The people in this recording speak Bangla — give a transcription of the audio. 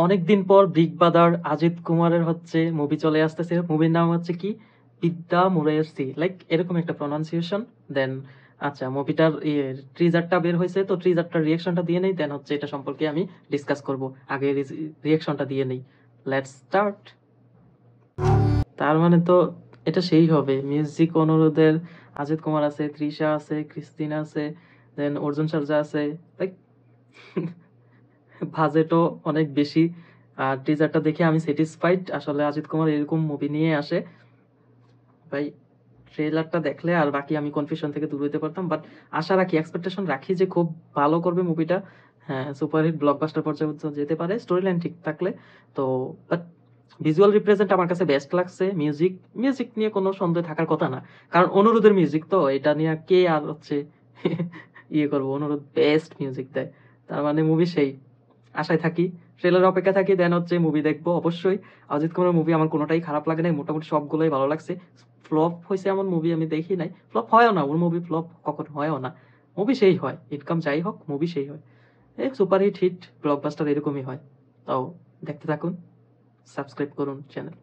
অনেকদিন পর বিগ বাদার অজিত কুমারের হচ্ছে মুভি চলে আসতেছে। মুভির নাম হচ্ছে কি, বিদ্যা মুরারসি, লাইক এরকম একটা প্রনাউন্সিয়েশন। দেন আচ্ছা, মুভিটার ট্রিজারটা বের হয়েছে, তো ট্রিজারটার রিয়াকশনটা দিয়ে নেই, দেন হচ্ছে এটা সম্পর্কে আমি ডিসকাস করব। আগে রিয়াকশনটা দিয়ে নেই। Let's start. তার মানে তো এটা সেই হবে। মিউজিক অনুরোধের অজিত কুমার আছে, তৃষা আছে, ক্রিস্টিনা আছে, দেন অর্জুন সর্জা আছে, লাইক বাজেটও অনেক বেশি। আর টিজারটা দেখে আমি স্যাটিসফাইড। আসলে অজিত কুমার এরকম মুভি নিয়ে আসে ভাই। ট্রেলারটা দেখলে আর বাকি আমি কনফিউশন থেকে দূর হইতে পারতাম, বাট আশা রাখি, এক্সপেকটেশন রাখি যে খুব ভালো করবে মুভিটা। হ্যাঁ, সুপারহিট ব্লকবাস্টার পর্যায়ে পর্যন্ত যেতে পারে স্টোরি লাইন ঠিক থাকলে। তো বাট ভিজুয়াল রিপ্রেজেন্ট আমার কাছে বেস্ট লাগছে। মিউজিক মিউজিক নিয়ে কোনো সন্দেহ থাকার কথা না, কারণ অনুরোধের মিউজিক, তো এটা নিয়ে কে আর হচ্ছে ইয়ে করবো। অনুরোধ বেস্ট মিউজিক দেয়, তার মানে মুভি সেই। আশায় থাকি, ট্রেলার অপেক্ষা থাকি, দেন হচ্ছে মুভি দেখবো অবশ্যই। অজিত কুমারের মুভি আমার কোনোটাই খারাপ লাগে নাই, মোটামুটি সবগুলোই ভালো লাগছে। ফ্লপ হয়েছে এমন মুভি আমি দেখি নাই, ফ্লপ হয়ও না, ওর মুভি ফ্লপ কখন হয়ও না। মুভি সেই হয়, ইনকাম যাই হোক মুভি সেই হয়। এই সুপার হিট হিট ব্লকবাস্টার এরকমই হয়। তাও দেখতে থাকুন, সাবস্ক্রাইব করুন চ্যানেল।